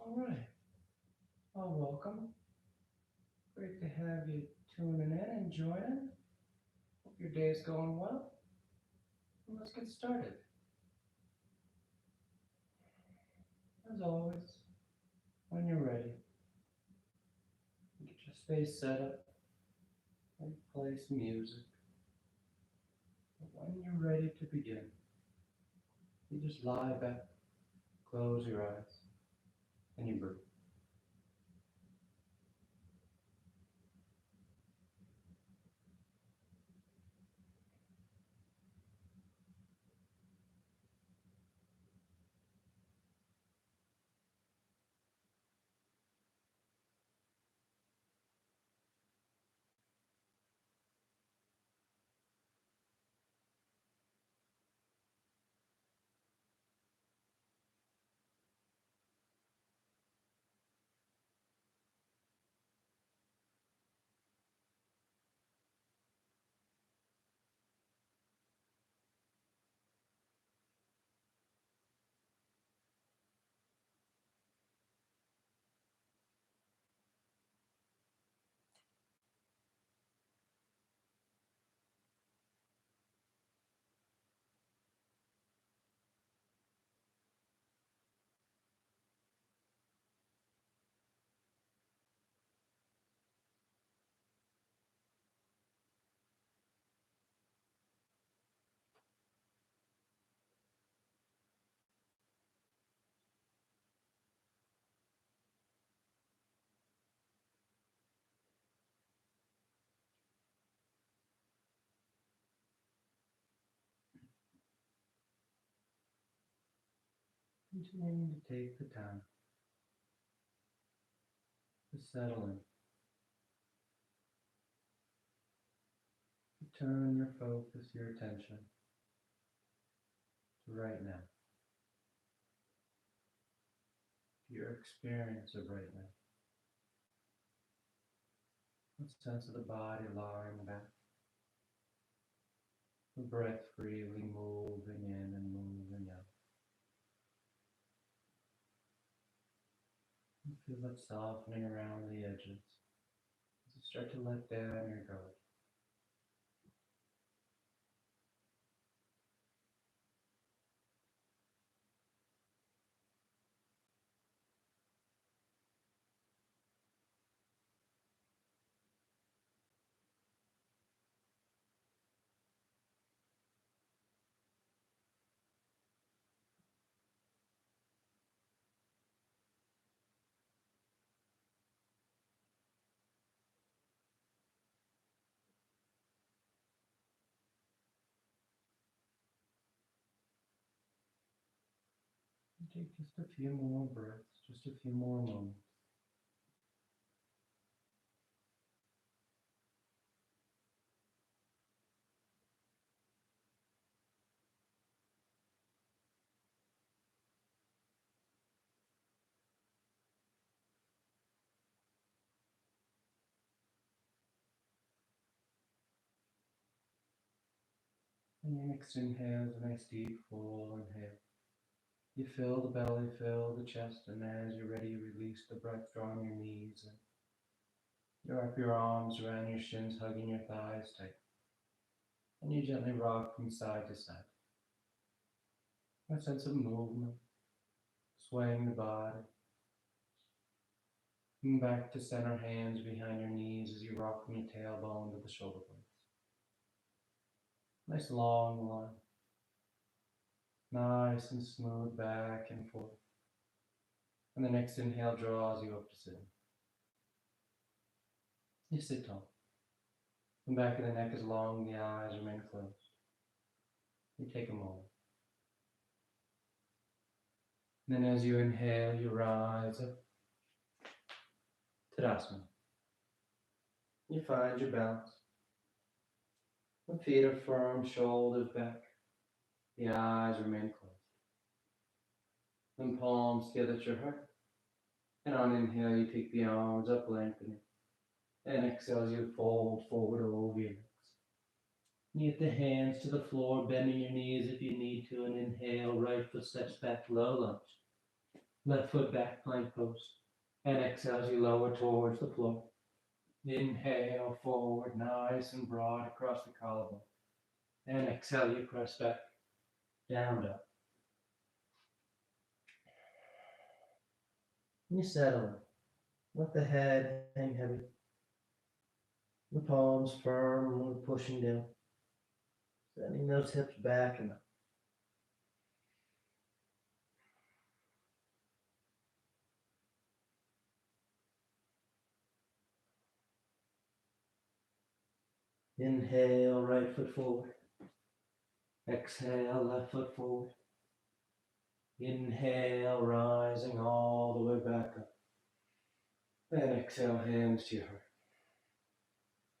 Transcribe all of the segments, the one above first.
All right. Well, welcome. Great to have you tuning in and joining. Hope your day is going well. And let's get started. As always, when you're ready, get your space set up and play some music. When you're ready to begin, you just lie back, close your eyes, and you breathe. Continuing to take the time to settle in, to turn your focus, your attention to right now, your experience of right now. What sense of the body lying back, the breath freely moving in and moving out. You feel it softening around the edges as you start to let down your guard. And take just a few more breaths, just a few more moments. And your next inhale is a nice deep full inhale. You feel the belly, fill the chest, and as you're ready, you release the breath, drawing your knees and you wrap your arms around your shins, hugging your thighs tight. And you gently rock from side to side. A sense of movement, swaying the body. Come back to center, hands behind your knees as you rock from your tailbone to the shoulder blades. Nice long line. Nice and smooth back and forth. And the next inhale draws you up to sitting. You sit tall. The back of the neck is long, the eyes remain closed. You take a moment. And then as you inhale, you rise up. Tadasana. You find your balance. The feet are firm, shoulders back. The eyes remain closed. Then palms together at your heart. And on inhale, you take the arms up, lengthening. And exhale, you fold forward over your legs. Knee the hands to the floor, bending your knees if you need to, and inhale, right foot steps back, low lunge. Left foot back, plank pose. And exhale as you lower towards the floor. Inhale, forward, nice and broad across the collarbone. And exhale, you press back, down, dog. You settle. Let the head hang heavy. The palms firm, we're pushing down. Sending those hips back and up. Inhale, right foot forward. Exhale, left foot forward. Inhale, rising all the way back up. And exhale, hands to your heart.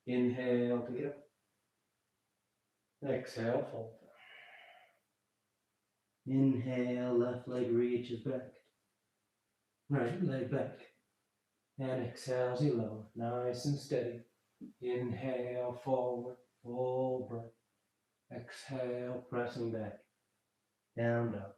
Inhale to get up. Exhale, fold. Inhale, left leg reaches back. Right leg back. And exhale as you lower, nice and steady. Inhale, forward, full breath. Exhale, pressing back, down, dog.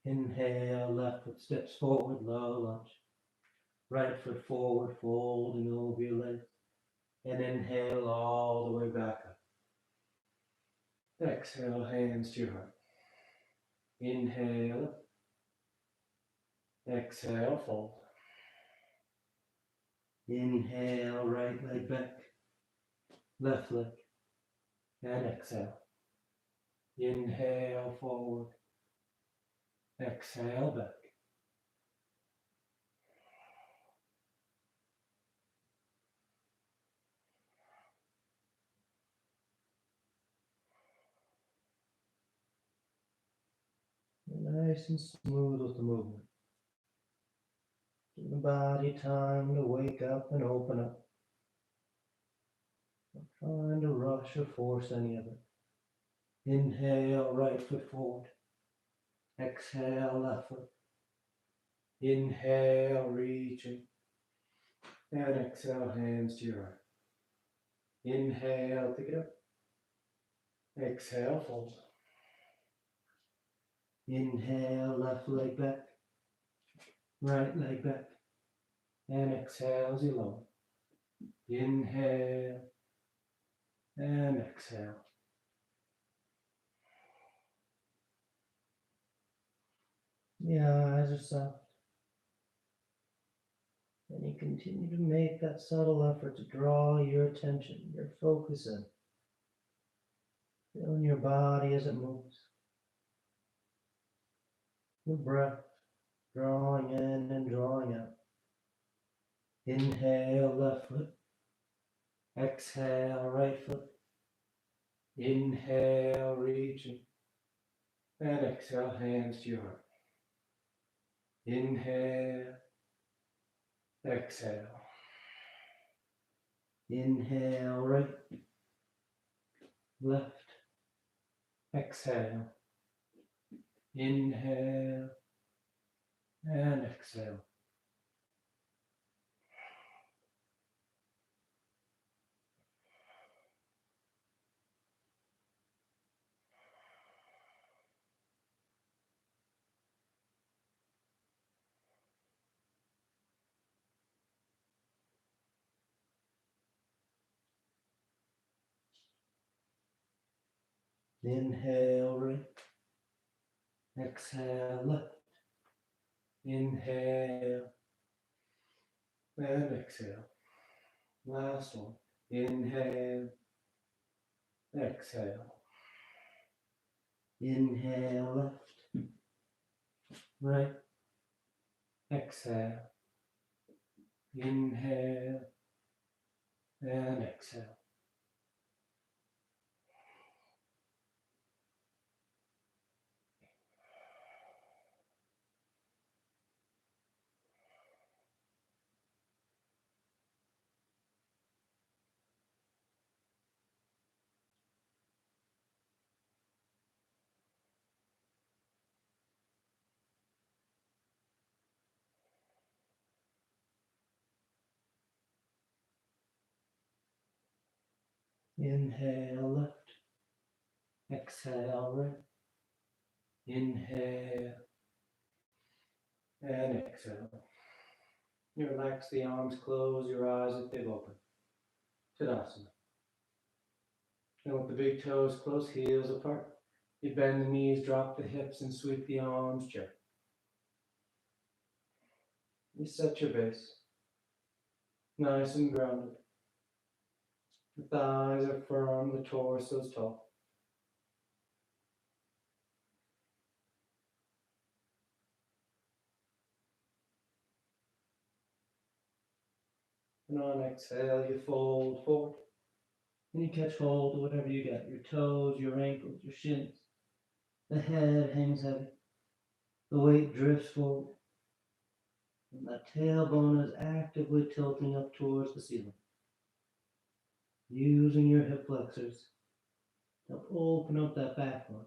Inhale, left foot steps forward, low lunge. Right foot forward, folding over your legs. And inhale all the way back up. Exhale, hands to your heart. Inhale. Exhale, fold. Inhale, right leg back. Left leg. And exhale. Inhale, forward. Exhale, back. Nice and smooth with the movement. Give the body time to wake up and open up. Not trying to rush or force any of it. Inhale, right foot forward. Exhale, left foot. Inhale, reaching. And exhale, hands to your heart. Inhale, pick it up. Exhale, fold. Inhale, left leg back. Right leg back. And exhale as you lower. Inhale. And exhale. The eyes are soft. And you continue to make that subtle effort to draw your attention, your focus in. Feeling your body as it moves. Your breath drawing in and drawing out. Inhale, left foot. Exhale, right foot. Inhale, reaching. And exhale, hands to your heart. Inhale. Exhale. Inhale, right. Left. Exhale. Inhale. And exhale. Inhale, right. Exhale, left. Inhale. And exhale. Last one. Inhale. Exhale. Inhale, left. Right. Exhale. Inhale. And exhale. Inhale left. Exhale right. Inhale. And exhale. You relax the arms, close your eyes if they've opened. Tadasana. And with the big toes close, heels apart. You bend the knees, drop the hips, and sweep the arms gently. You set your base. Nice and grounded. The thighs are firm, the torso is tall. And on exhale, you fold forward. And you catch hold of whatever you got. Your toes, your ankles, your shins. The head hangs heavy. The weight drifts forward. And the tailbone is actively tilting up towards the ceiling. Using your hip flexors to open up that back line.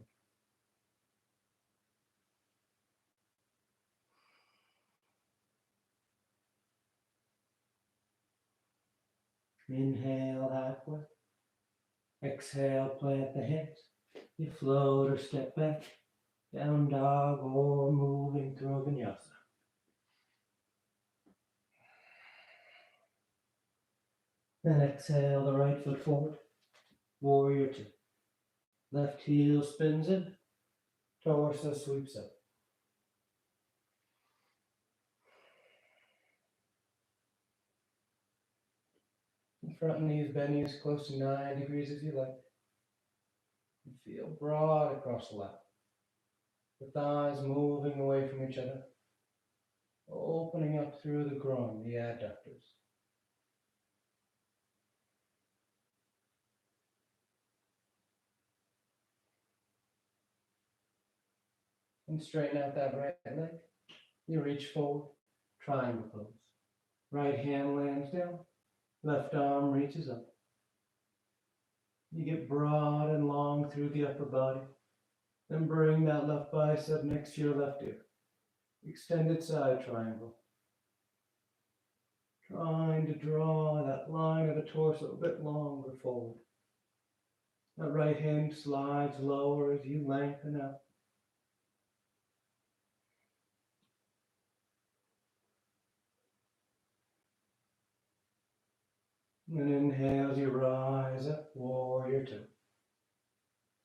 Inhale halfway. Exhale, plant the hands. You float or step back, down dog or moving through vinyasa. Then exhale the right foot forward, warrior two. Left heel spins in, torso sweeps up. The front knees bending as close to 9 degrees as you like. You feel broad across the lap. The thighs moving away from each other, opening up through the groin, the adductors. And straighten out that right leg. You reach forward, triangle pose. Right hand lands down, left arm reaches up. You get broad and long through the upper body. Then bring that left bicep next to your left ear. Extended side triangle. Trying to draw that line of the torso a bit longer forward. That right hand slides lower as you lengthen out. And inhale as you rise up, warrior two.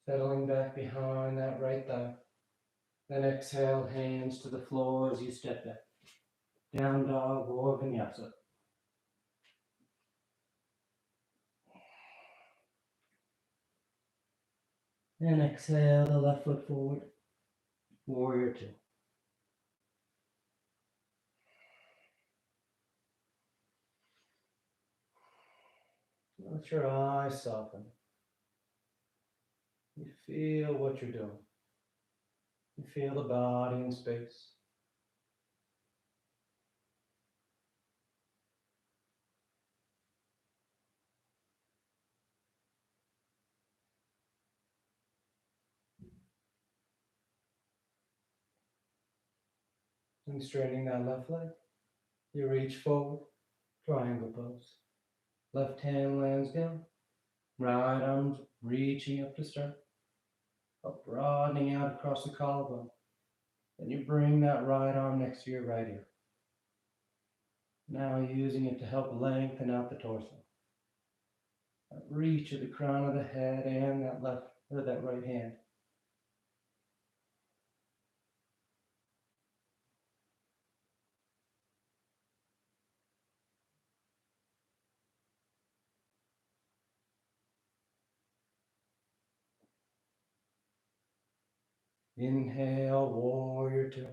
Settling back behind that right thigh. Then exhale, hands to the floor as you step back. Down dog or vinyasa. And exhale the left foot forward, warrior two. Let your eyes soften. You feel what you're doing. You feel the body in space. And straightening that left leg, you reach forward, triangle pose. Left hand lands down, right arm's reaching up to start, up broadening out across the collarbone. Then you bring that right arm next to your right ear. Now using it to help lengthen out the torso. That reach of the crown of the head and that right hand. Inhale, warrior two.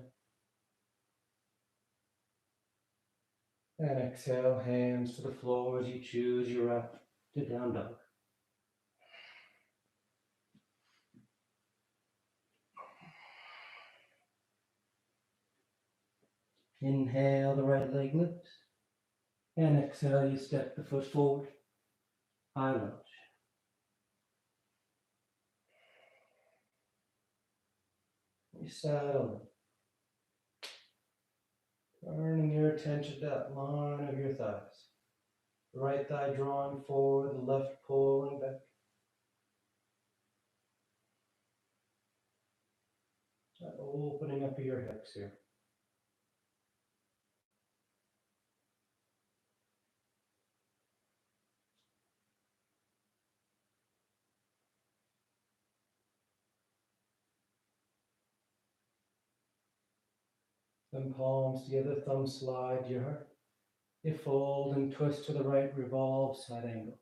And exhale, hands to the floor as you choose your route to down dog. Inhale, the right leg lifts. And exhale, you step the foot forward, high lunge. You settle in. Turning your attention to that line of your thighs. The right thigh drawing forward, the left pulling back. opening up of your hips here. Then palms together, thumbs slide your heart. You fold and twist to the right, revolve, side angle.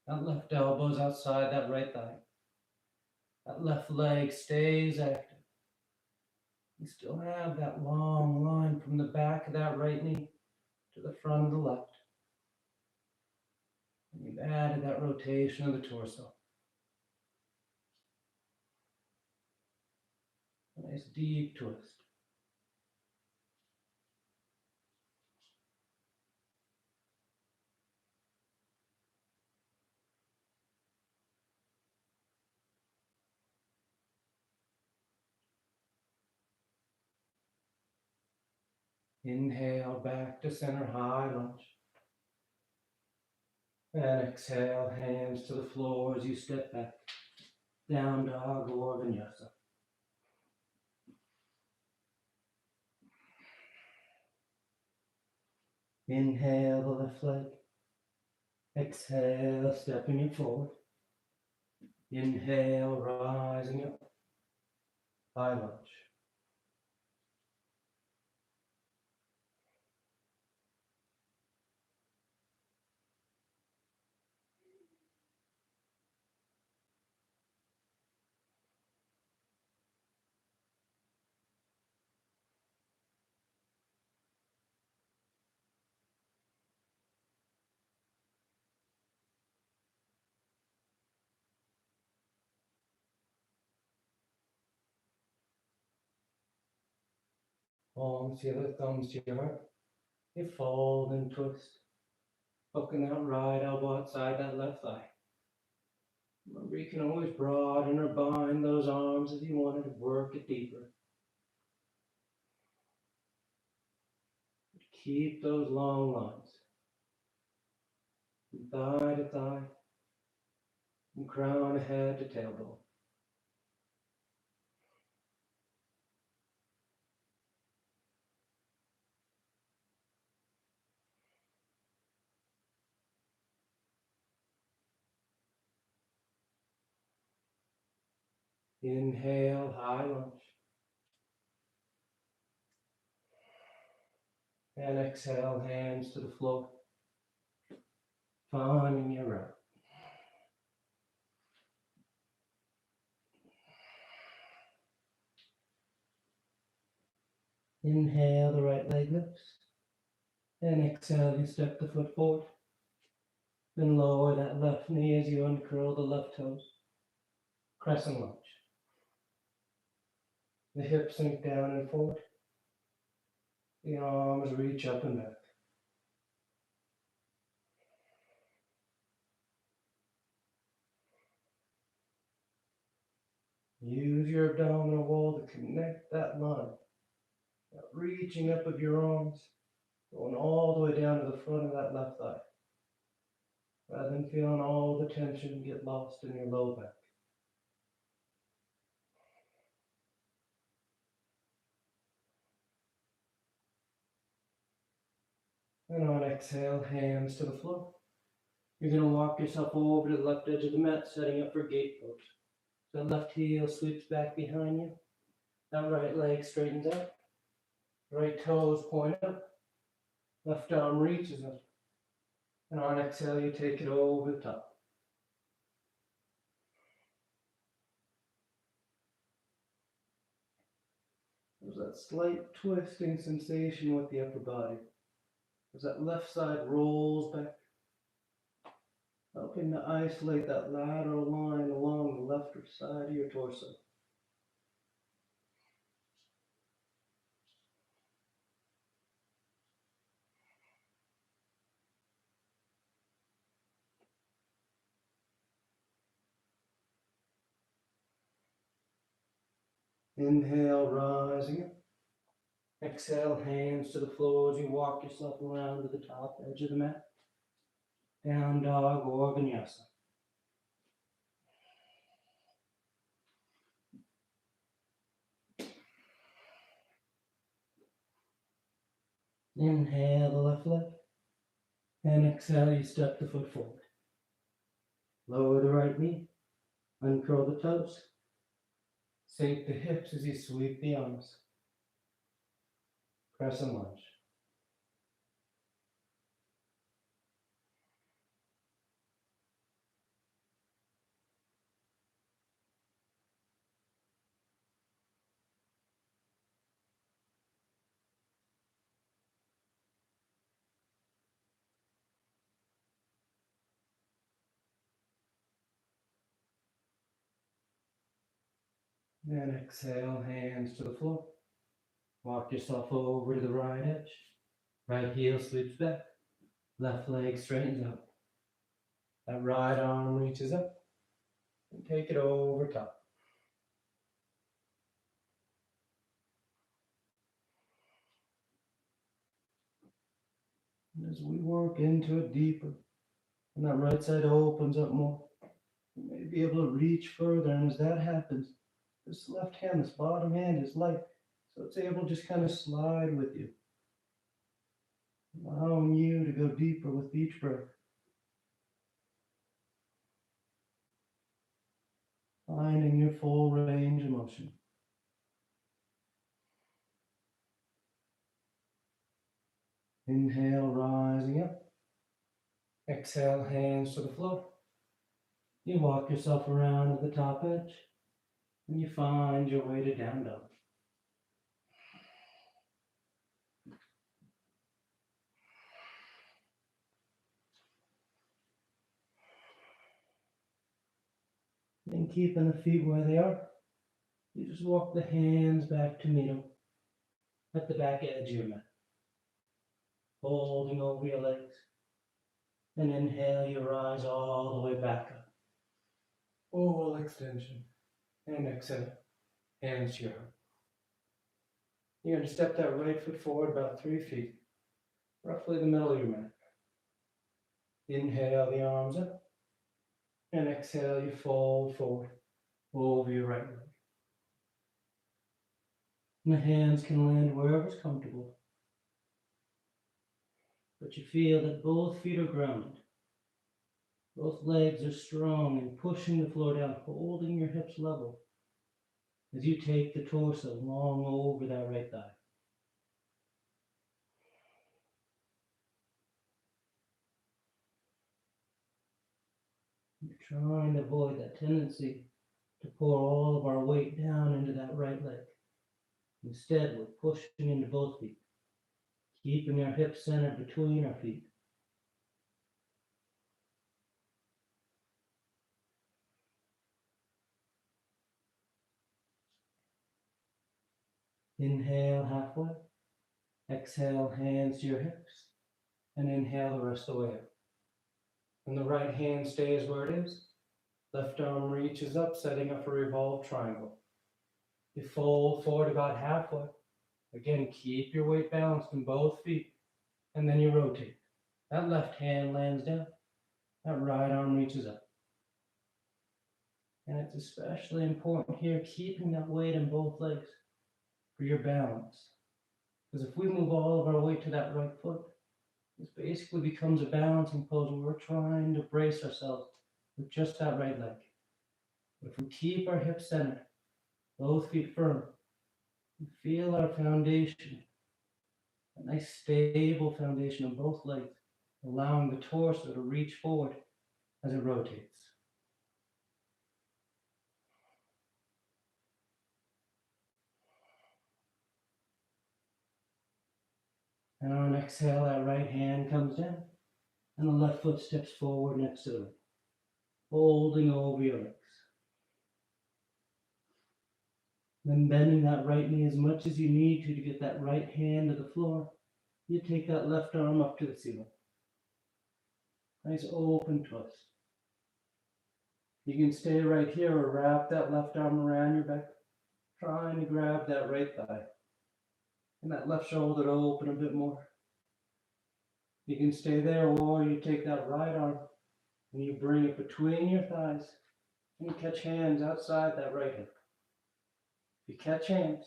That left elbow's outside that right thigh. That left leg stays active. You still have that long line from the back of that right knee to the front of the left. And you've added that rotation of the torso. A nice deep twist. Inhale back to center, high lunge. And exhale, hands to the floor as you step back. Down dog or vinyasa. Inhale the left leg. Exhale, stepping it forward. Inhale, rising up. High lunge. Palms together, thumbs to your heart. You fold and twist. Hooking that right elbow outside that left thigh. Remember, you can always broaden or bind those arms if you wanted to work it deeper. Keep those long lines. Thigh to thigh. From crown of head to tailbone. Inhale, high lunge. And exhale, hands to the floor. Finding your route. Inhale, the right leg lifts. And exhale, you step the foot forward. Then lower that left knee as you uncurl the left toes. Crescent lunge. The hips sink down and forward. The arms reach up and back. Use your abdominal wall to connect that line. Now reaching up of your arms, going all the way down to the front of that left thigh. Rather than feeling all the tension get lost in your low back. And on exhale, hands to the floor. You're going to walk yourself over to the left edge of the mat, setting up for gate pose. So left heel sweeps back behind you. That right leg straightens out. Right toes point up. Left arm reaches up. And on exhale, you take it over the top. There's that slight twisting sensation with the upper body. As that left side rolls back. Helping to isolate that lateral line along the left side of your torso. Inhale, rising up. Exhale, hands to the floor as you walk yourself around to the top edge of the mat. Down dog or vinyasa. Inhale the left leg, and exhale, you step the foot forward. Lower the right knee, uncurl the toes, sink the hips as you sweep the arms. Crescent lunge. And exhale, hands to the floor. Walk yourself over to the right edge. Right heel sweeps back. Left leg straightens out. That right arm reaches up. And take it over top. And as we work into it deeper, and that right side opens up more, you may be able to reach further. And as that happens, this left hand, this bottom hand is light, so it's able to just kind of slide with you, allowing you to go deeper with each breath. Finding your full range of motion. Inhale, rising up. Exhale, hands to the floor. You walk yourself around to the top edge, and you find your way to down dog. And keeping the feet where they are, you just walk the hands back to meet them at the back edge of your mat. Holding over your legs. And inhale, you rise all the way back up. Full extension. And exhale, hands to your heart. You're going to step that right foot forward about 3 feet, roughly the middle of your mat. Inhale the arms up. And exhale, you fold forward over your right leg. And the hands can land wherever's comfortable. But you feel that both feet are grounded. Both legs are strong and pushing the floor down, holding your hips level as you take the torso long over that right thigh. You're trying to avoid that tendency to pour all of our weight down into that right leg. Instead, we're pushing into both feet, keeping our hips centered between our feet. Inhale halfway. Exhale, hands to your hips. And inhale the rest of the way up. And the right hand stays where it is. Left arm reaches up, setting up a revolved triangle. You fold forward about halfway. Again, keep your weight balanced in both feet. And then you rotate. That left hand lands down. That right arm reaches up. And it's especially important here, keeping that weight in both legs for your balance. Because if we move all of our weight to that right foot, this basically becomes a balancing pose where we're trying to brace ourselves with just that right leg. But if we keep our hips centered, both feet firm, we feel our foundation, a nice stable foundation on both legs, allowing the torso to reach forward as it rotates. And on an exhale, that right hand comes down, and the left foot steps forward next to the right, holding over your legs. Then bending that right knee as much as you need to get that right hand to the floor, you take that left arm up to the ceiling. Nice open twist. You can stay right here or wrap that left arm around your back, trying to grab that right thigh. And that left shoulder to open a bit more. You can stay there, or you take that right arm and you bring it between your thighs and you catch hands outside that right hip. If you catch hands,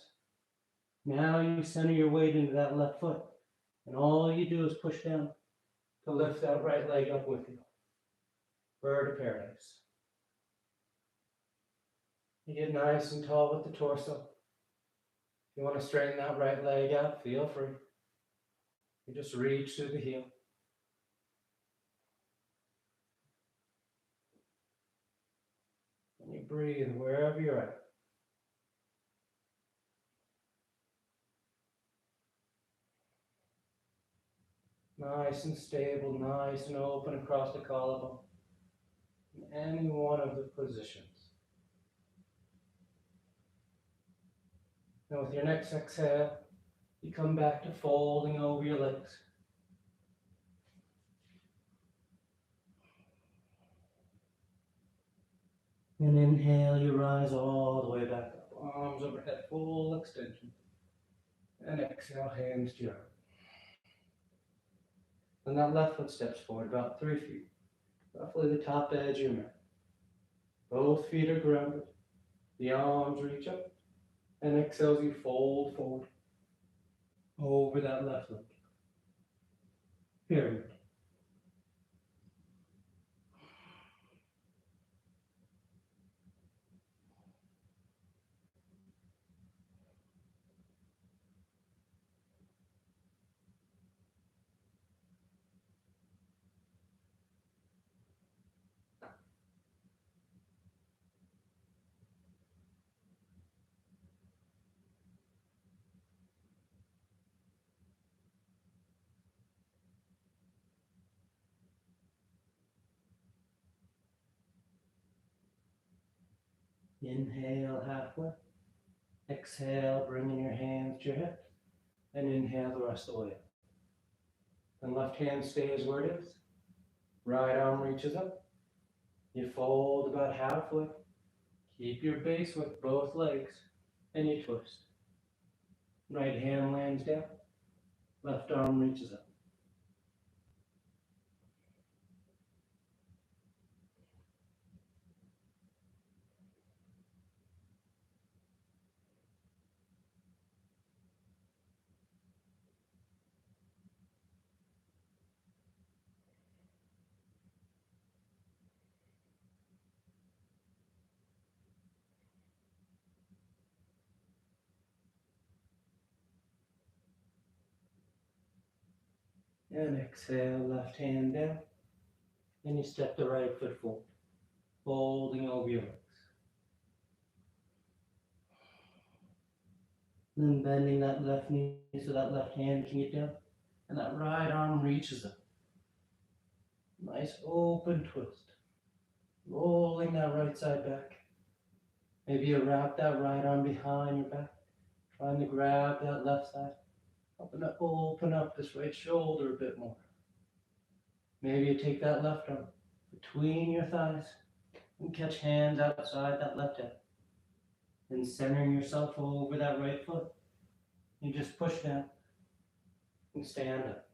now you center your weight into that left foot And all you do is push down to lift that right leg up with you. Bird of paradise. You get nice and tall with the torso. If you want to straighten that right leg out, feel free. You just reach through the heel. And you breathe wherever you're at. Nice and stable, nice and open across the collarbone. In any one of the positions. Now with your next exhale, you come back to folding over your legs. And inhale, you rise all the way back up. Arms overhead, full extension. And exhale, hands to your heart. And that left foot steps forward about 3 feet. Roughly the top edge of your mat. Both feet are grounded. The arms reach up. And exhale as you fold forward. Over that left leg. Pyramid. Inhale halfway. Exhale, bringing your hands to your hips. And inhale the rest of the way up. And left hand stays where it is. Right arm reaches up. You fold about halfway. Keep your base with both legs. And you twist. Right hand lands down. Left arm reaches up. And exhale, left hand down. And you step the right foot forward. Folding over your legs. Then bending that left knee so that left hand can get down. And that right arm reaches up. Nice open twist. Rolling that right side back. Maybe you wrap that right arm behind your back. Trying to grab that left side. Helping to open up this right shoulder a bit more. Maybe you take that left arm between your thighs and catch hands outside that left hip. Then centering yourself over that right foot. You just push down and stand up.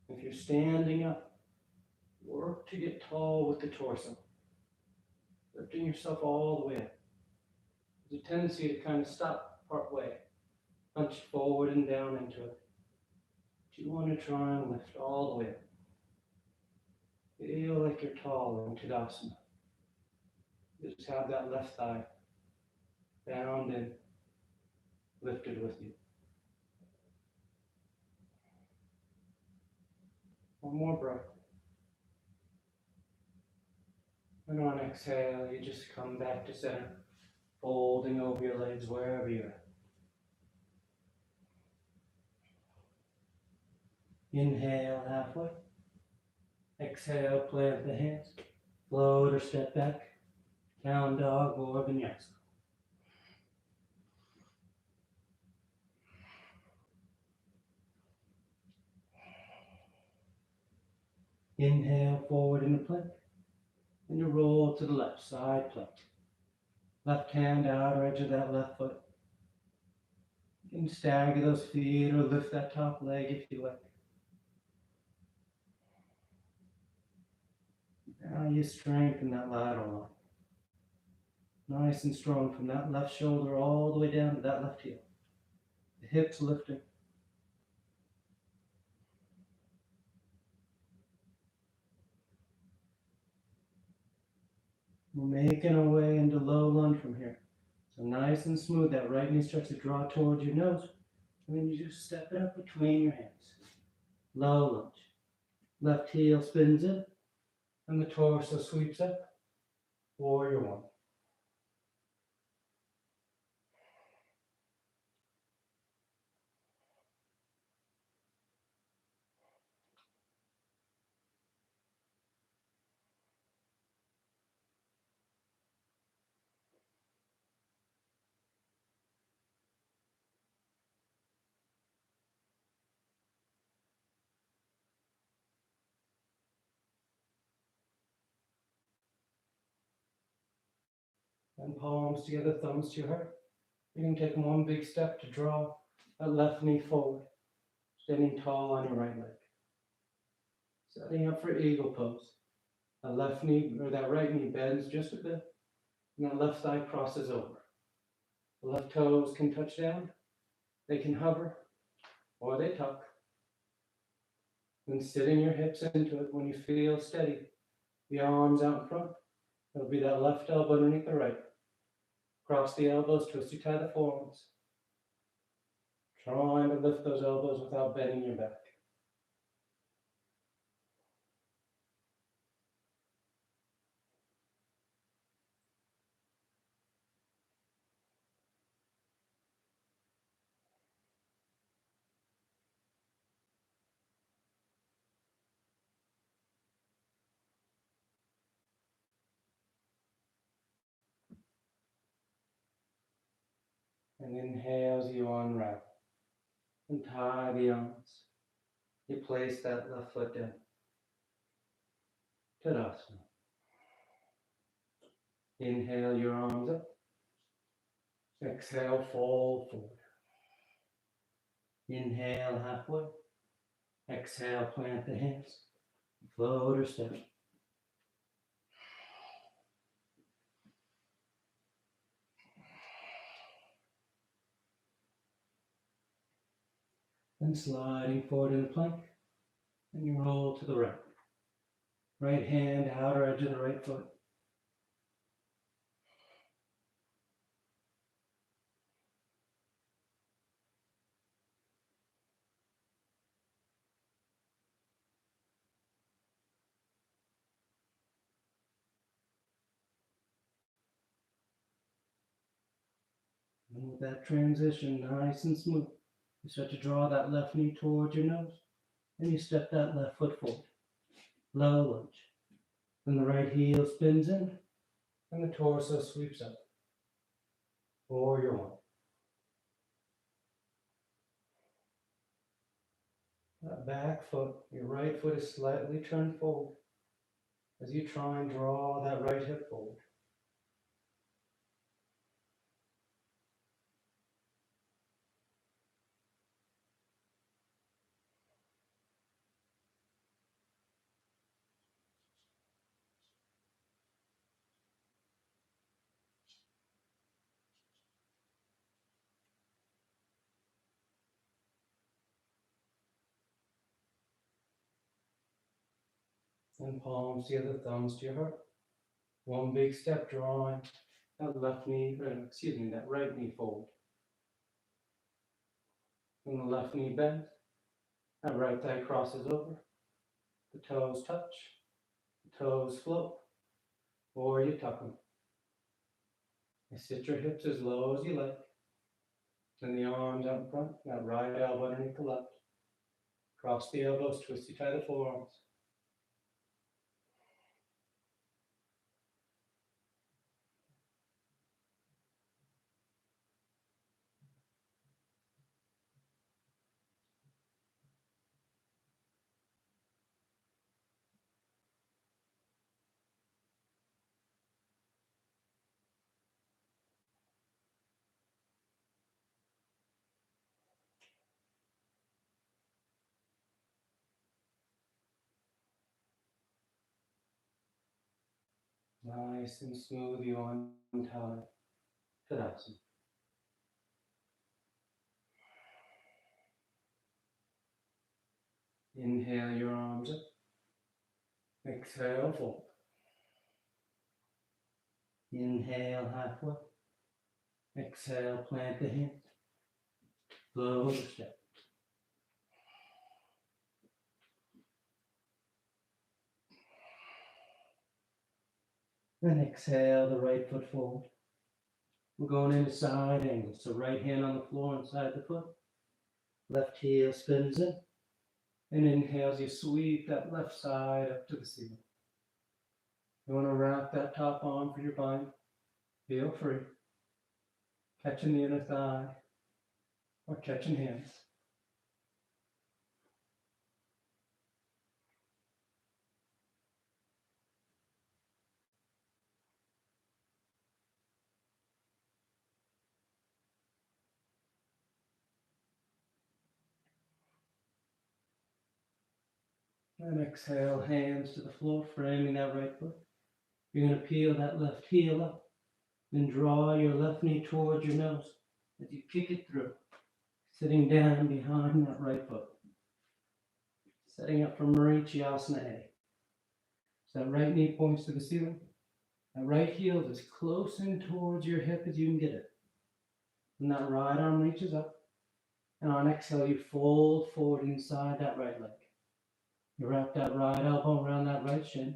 If you're standing up, work to get tall with the torso. Lifting yourself all the way up. There's a tendency to kind of stop part way. Punch forward and down into it. But you want to try and lift all the way up. Feel like you're tall in Tadasana. Just have that left thigh bound and lifted with you. One more breath. And on exhale, you just come back to center, folding over your legs wherever you're at. Inhale halfway. Exhale, plant the hands. Float or step back. Down dog or vinyasa. Inhale forward into plank. And you roll to the left side plank. Left hand outer edge of that left foot. You can stagger those feet or lift that top leg if you like. Now you strengthen that lateral line. Nice and strong from that left shoulder all the way down to that left heel. The hips lifting. We're making our way into low lunge from here. So nice and smooth. That right knee starts to draw towards your nose. And then you just step it up between your hands. Low lunge. Left heel spins in. And the torso sweeps up. Warrior one. And palms together, thumbs to your heart. You can take one big step to draw that left knee forward, standing tall on your right leg. Setting up for eagle pose. That left knee or that right knee bends just a bit, and that left thigh crosses over. The left toes can touch down, they can hover, or they tuck. Then sitting your hips into it when you feel steady. The arms out in front. It'll be that left elbow underneath the right. Cross the elbows, twist you tie the forearms. Trying to lift those elbows without bending your back. And inhale as you unwrap. And tie the arms. You place that left foot down. Tadasana. Inhale your arms up. Exhale, fold forward. Inhale halfway. Exhale, plant the hands. Float or step. Then sliding forward in the plank. And you roll to the right. Right hand, outer edge of the right foot. And with that transition, nice and smooth, you start to draw that left knee towards your nose. And you step that left foot forward. Low lunge. Then the right heel spins in. And the torso sweeps up. Warrior one. That back foot, your right foot is slightly turned forward as you try and draw that right hip forward. And palms together, thumbs to your heart. One big step, drawing that left knee, that right knee forward. And the left knee bends. That right thigh crosses over. The toes touch. The toes float. Or you tuck them. You sit your hips as low as you like. Then the arms out in front. That right elbow underneath the left. Cross the elbows, twist you tie the forearms. Nice and smooth, you untie Tadasana. Inhale your arms up. Exhale, fold. Inhale, halfway. Exhale, plant the hands. Flow the step. Then exhale the right foot forward. We're going into side angle. So right hand on the floor inside the foot. Left heel spins in. And inhale as you sweep that left side up to the ceiling. You want to wrap that top arm for your bind. Feel free. Catching the inner thigh or catching hands. And exhale, hands to the floor, framing that right foot. You're going to peel that left heel up. Then draw your left knee towards your nose as you kick it through. Sitting down behind that right foot. Setting up for Marichyasana A. So that right knee points to the ceiling. That right heel is as close in towards your hip as you can get it. And that right arm reaches up. And on exhale, you fold forward inside that right leg. You wrap that right elbow around that right shin.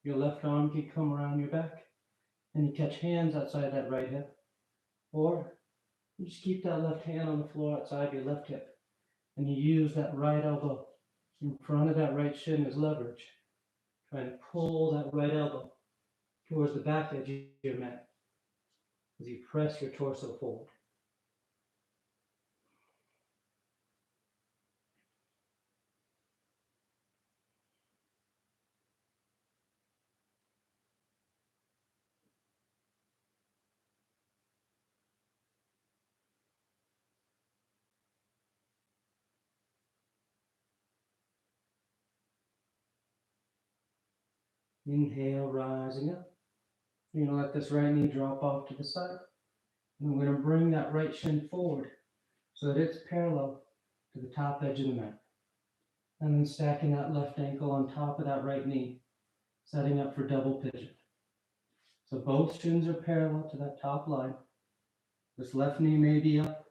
Your left arm can come around your back. And you catch hands outside that right hip. Or you just keep that left hand on the floor outside your left hip. And you use that right elbow in front of that right shin as leverage. Trying to pull that right elbow towards the back edge of your mat as you press your torso forward. Inhale, rising up. You're going to let this right knee drop off to the side. And we're going to bring that right shin forward so that it's parallel to the top edge of the mat. And then stacking that left ankle on top of that right knee, setting up for double pigeon. So both shins are parallel to that top line. This left knee may be up,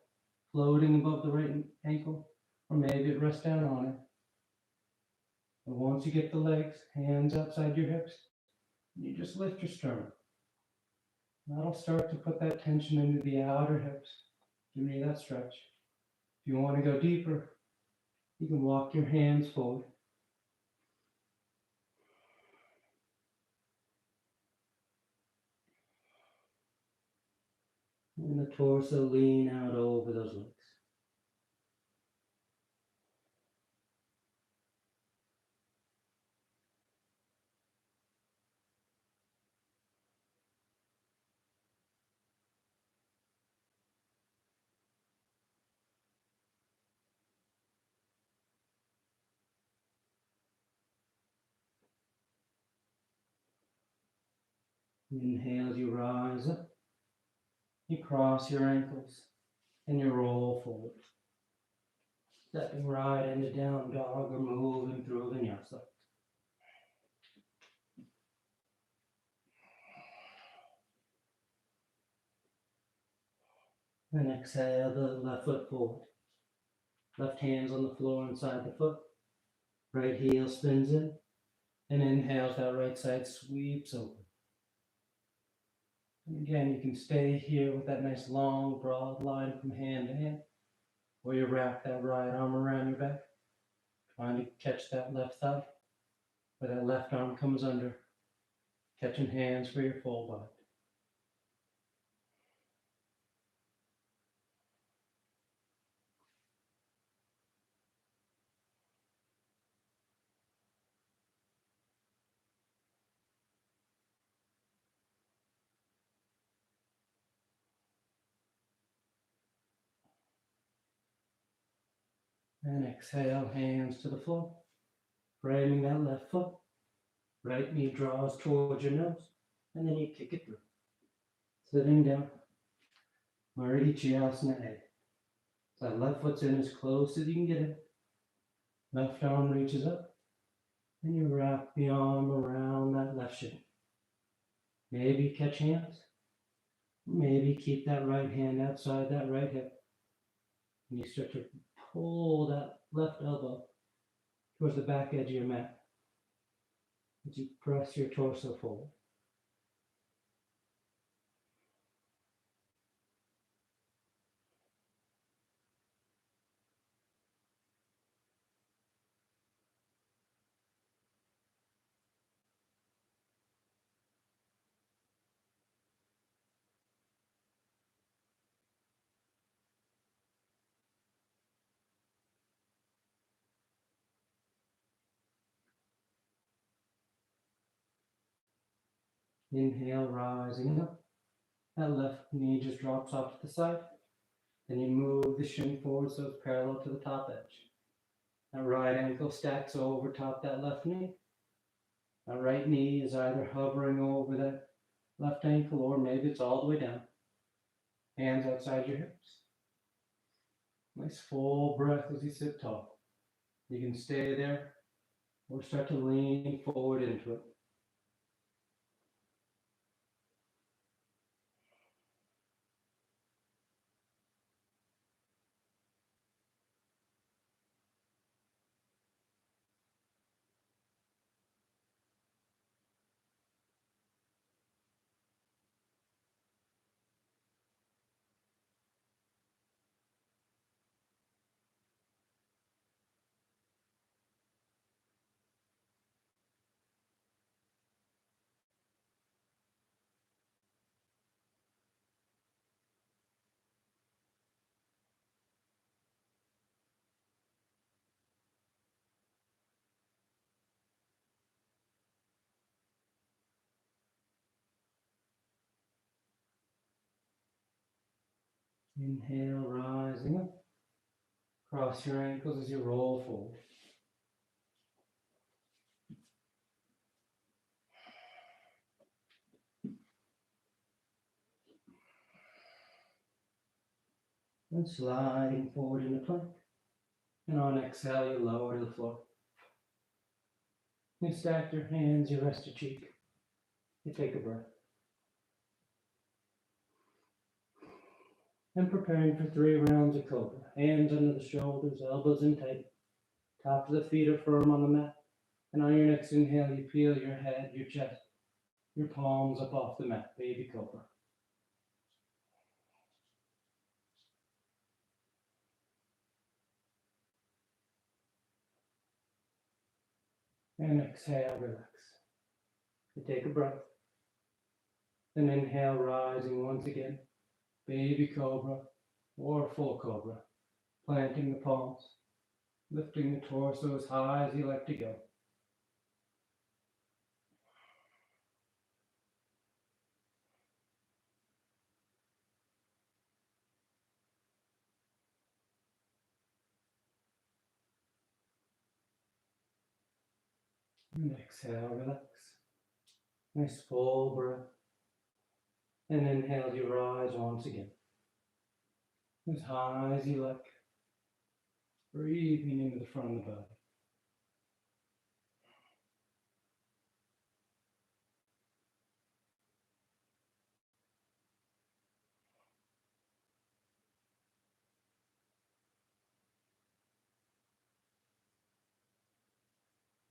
floating above the right ankle, or maybe it rests down on it. But once you get the legs, hands outside your hips, you just lift your sternum. That'll start to put that tension into the outer hips. Give me that stretch. If you want to go deeper, you can walk your hands forward. And the torso lean out over those legs. Inhale as you rise up. You cross your ankles and you roll forward. Stepping right into down dog or moving through vinyasa. And exhale the left foot forward. Left hand's on the floor inside the foot. Right heel spins in. And inhales, that right side sweeps open. And again, you can stay here with that nice long, broad line from hand to hand. Or you wrap that right arm around your back. Trying to catch that left thigh. Where that left arm comes under. Catching hands for your full body. And exhale, hands to the floor. Framing that left foot. Right knee draws towards your nose, and then you kick it through. Sitting down, Mardhi Chiyasana A. So that left foot's in as close as you can get it. Left arm reaches up, and you wrap the arm around that left shin. Maybe catch hands. Maybe keep that right hand outside that right hip. And you start to pull that left elbow towards the back edge of your mat as you press your torso forward. Inhale, rising up. That left knee just drops off to the side. Then you move the shin forward so it's parallel to the top edge. That right ankle stacks over top that left knee. That right knee is either hovering over that left ankle or maybe it's all the way down. Hands outside your hips. Nice full breath as you sit tall. You can stay there or start to lean forward into it. Inhale, rising up. Cross your ankles as you roll forward. And sliding forward in a plank. And on exhale, you lower to the floor. You stack your hands, you rest your cheek. You take a breath. And preparing for 3 rounds of Cobra. Hands under the shoulders, elbows in tight. Tops of the feet are firm on the mat. And on your next inhale, you peel your head, your chest, your palms up off the mat. Baby Cobra. And exhale, relax. You take a breath. Then inhale, rising once again. Baby Cobra or full Cobra. Planting the palms. Lifting the torso as high as you like to go. And exhale, relax. Nice full breath. And inhale, you rise once again. As high as you like. Breathing into the front of the body.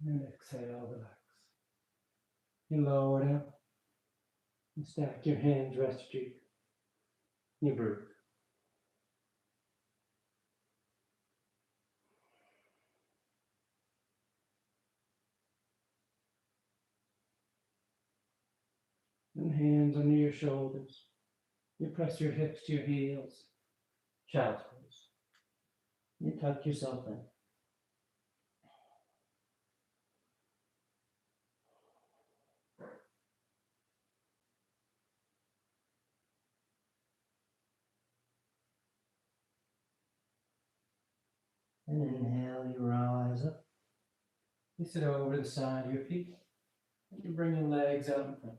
And exhale, relax. You lower down. You stack your hands, rest your cheek. You breathe. And hands under your shoulders. You press your hips to your heels. Child's pose. You tuck yourself in. And inhale, you rise up. You sit over to the side of your feet. You can bring your legs out in front.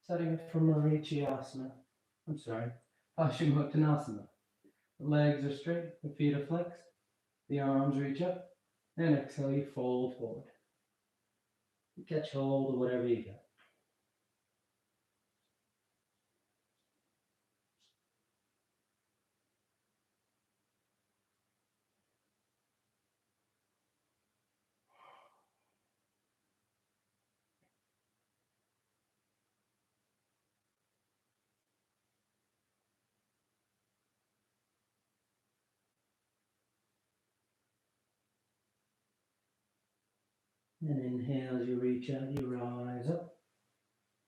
Setting up from Marichiasana. I'm sorry, Paschimottanasana. The legs are straight, the feet are flexed, the arms reach up, and exhale, you fold forward. You catch hold of whatever you got. And inhale as you reach out, you rise up.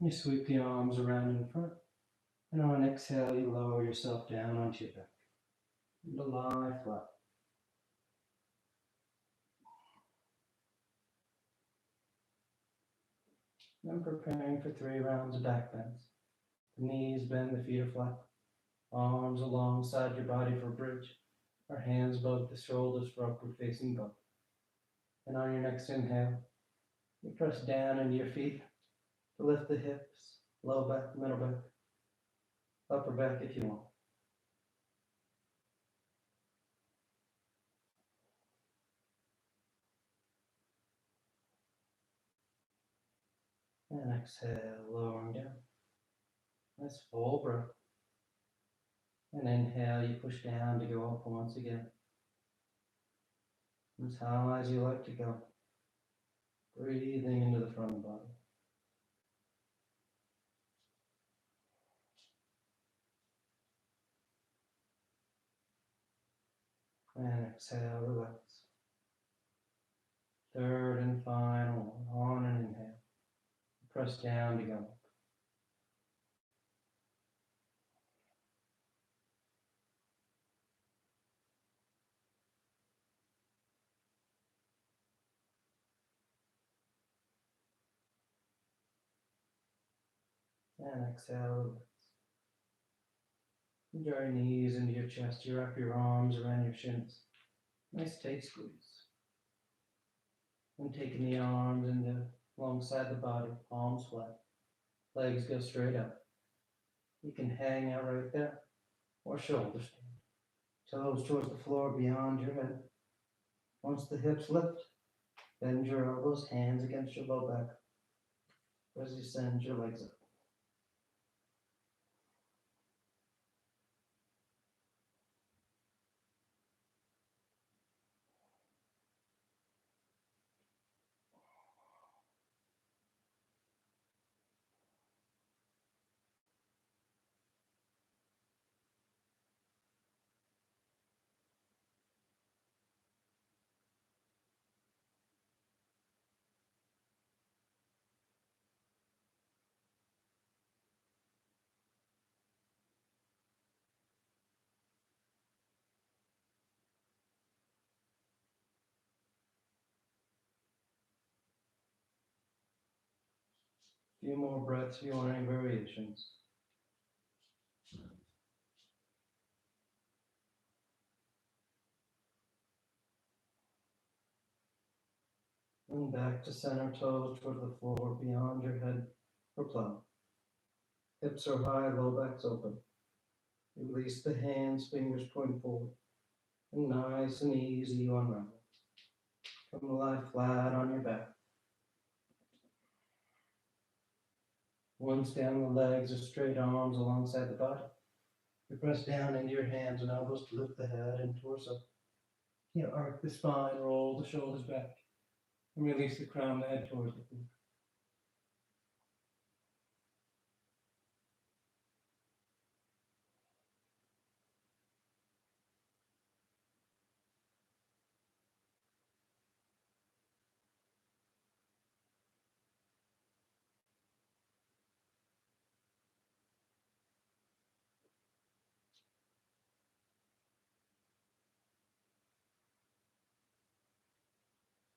You sweep the arms around in front. And on exhale, you lower yourself down onto your back. And lie flat. Then preparing for 3 rounds of back bends. The knees bend, the feet are flat. Arms alongside your body for bridge. Or hands above the shoulders for upward facing dog. And on your next inhale, you press down into your feet to lift the hips, low back, middle back, upper back if you want. And exhale, lowering down. Nice full breath. And inhale, you push down to go up once again. As high as you like to go. Breathing into the front of the body. And exhale, relax. Third and final one. On an inhale. Press down to go up. And exhale, relax. Draw your knees into your chest. You wrap your arms around your shins. Nice tight squeeze. And taking the arms into alongside the body, palms flat. Legs go straight up. You can hang out right there or shoulder stand. Toes towards the floor beyond your head. Once the hips lift, bend your elbows, hands against your low back as you send your legs up. A few more breaths if you want any variations. And back to center, toes toward the floor, beyond your head or plow. Hips are high, low back's open. Release the hands, fingers point forward. And nice and easy, you unravel. Come lie flat on your back. Once down, the legs or straight arms alongside the body. You press down into your hands and elbows to lift the head and torso. You arc the spine, roll the shoulders back, and release the crown, the head towards the feet.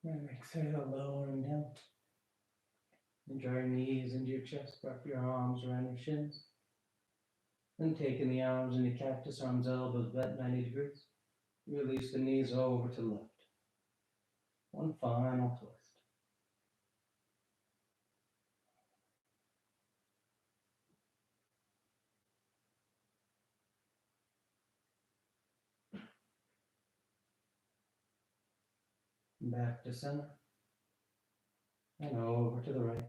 And exhale, lowering down. And draw your knees into your chest, wrap your arms around your shins. And taking the arms into cactus, arms, elbows bent 90 degrees. Release the knees over to the left. One final twist. Back to center. And over to the right.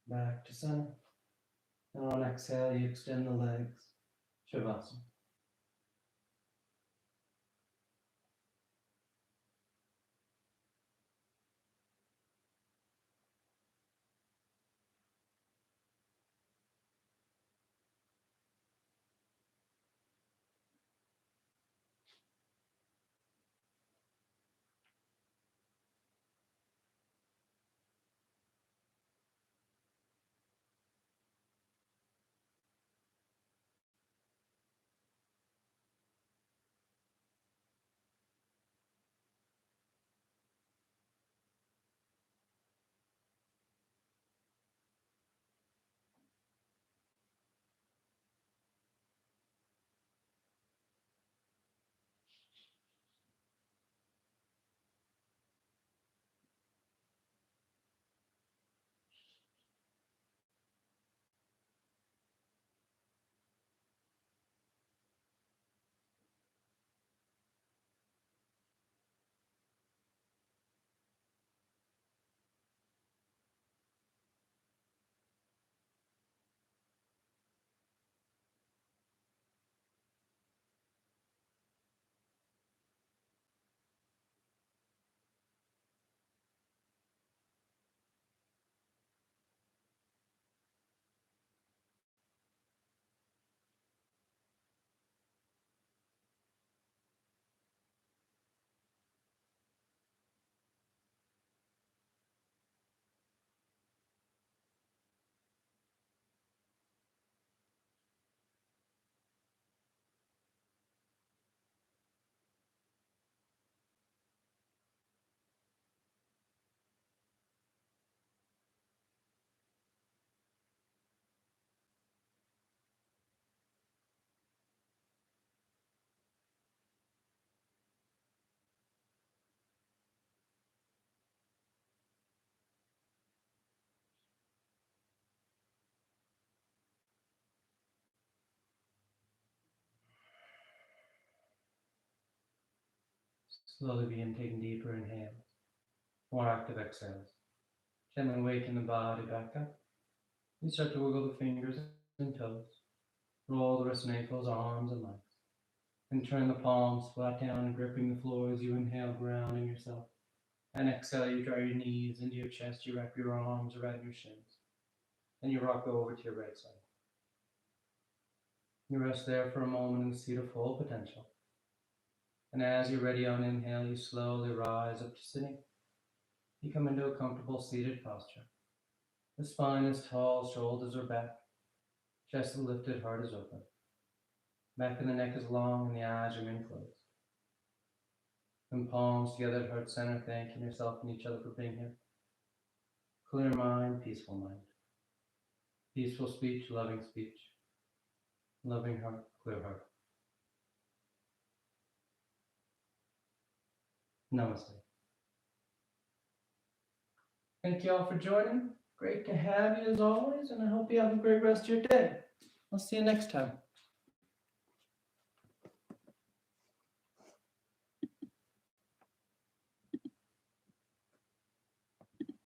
Back to center. And on exhale, you extend the legs. Shavasana. Slowly begin taking deeper inhales. More active exhales. Gently waking the body back up. You start to wiggle the fingers and toes. Roll the wrists and ankles, arms and legs. And turn the palms flat down, gripping the floor as you inhale, grounding yourself. And exhale, you draw your knees into your chest. You wrap your arms around your shins. And you rock over to your right side. You rest there for a moment in the seat of full potential. And as you're ready on inhale, you slowly rise up to sitting. You come into a comfortable seated posture. The spine is tall, shoulders are back, chest is lifted, heart is open. Back of the neck is long and the eyes remain closed. And palms together at heart center, thanking yourself and each other for being here. Clear mind, peaceful mind. Peaceful speech, loving speech. Loving heart, clear heart. Namaste. Thank you all for joining. Great to have you as always, and I hope you have a great rest of your day. I'll see you next time.